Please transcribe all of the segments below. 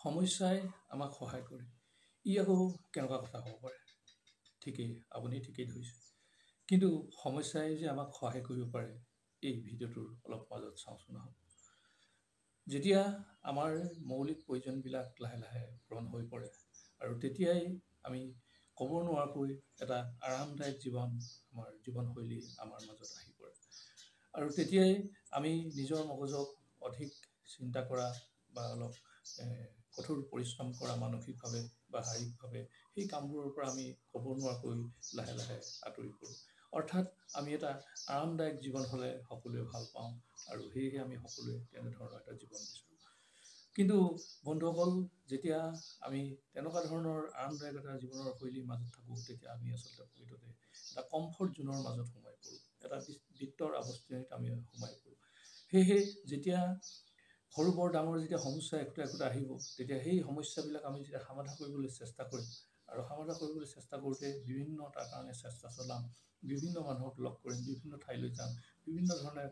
সমস্যাই আমাক সহায় কৰে। ই আকৌ কেনেকুৱা কথা হ'ব পাৰে? আপুনি ঠিকেই ধৰিছে। কিন্তু সমস্যাই যে আমাক সহায় কৰিব পাৰে, এই ভিডিঅ'টোৰ অলপ মাজত চাওঁচোন আহক। যেতিয়া আমাৰ মৌলিক প্ৰয়োজনবিলাক লাহে লাহে পূৰণ হৈ পৰে, আৰু তেতিয়াই আমি ক'ব নোৱাৰাকৈ এটা আৰামদায়ক আমাৰ জীৱনশৈলী আমাৰ মাজত আহি পৰে। আৰু তেতিয়াই আমি নিজৰ মগজক অধিক চিন্তা কৰা বা অলপ কঠোৰ পৰিশ্ৰম কৰা মানসিকভাৱে বা শাৰীৰিকভাৱে সেই কামবোৰৰ পৰা আমি ক'ব নোৱাৰাকৈ লাহে লাহে আঁতৰি পৰোঁ। অৰ্থাৎ আমি এটা আৰামদায়ক জীৱন হ'লে সকলোৱে ভাল পাওঁ, আৰু সেয়েহে আমি সকলোৱে তেনেধৰণৰ এটা জীৱন বিচাৰোঁ। কিন্তু বন্ধুসকল, যেতিয়া আমি তেনেকুৱা ধৰণৰ আৰামদায়ক এটা জীৱনৰ শৈলীৰ মাজত থাকোঁ, তেতিয়া আমি আচলতে প্ৰকৃততে এটা কমফৰ্ট জোনৰ মাজত সোমাই পৰোঁ, এটা বিত্তৰ আৱস্থিত আমি সোমাই পৰোঁ। সেয়েহে যেতিয়া সৰু বৰ ডাঙৰ যেতিয়া সমস্যা একোটা একোটা আহিব, তেতিয়া সেই সমস্যাবিলাক আমি যেতিয়া সমাধান কৰিবলৈ চেষ্টা কৰিম, আৰু সমাধান কৰিবলৈ চেষ্টা কৰোঁতে বিভিন্ন তাৰ কাৰণে চেষ্টা চলাম, বিভিন্ন মানুহক লগ কৰিম, বিভিন্ন ঠাইলৈ যাম, বিভিন্ন ধৰণে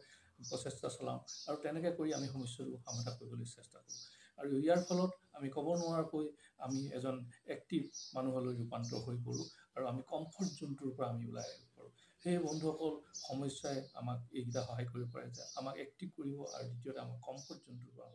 প্ৰচেষ্টা চলাম, আৰু তেনেকৈ কৰি আমি সমস্যাটো সমাধান কৰিবলৈ চেষ্টা কৰোঁ। আৰু ইয়াৰ ফলত আমি ক'ব নোৱাৰাকৈ আমি এজন এক্টিভ মানুহলৈ ৰূপান্তৰ হৈ পৰোঁ, আৰু আমি কমফৰ্ট জোনটোৰ পৰা আমি ওলাই আহিব পাৰোঁ। সেই বন্ধুসকল, সমস্যাই আমাক এইকেইটা সহায় কৰিব পাৰে যে আমাক এক্টিভ কৰিব, আৰু দ্বিতীয়তে আমাক কমফৰ্ট জোনটোৰ পৰা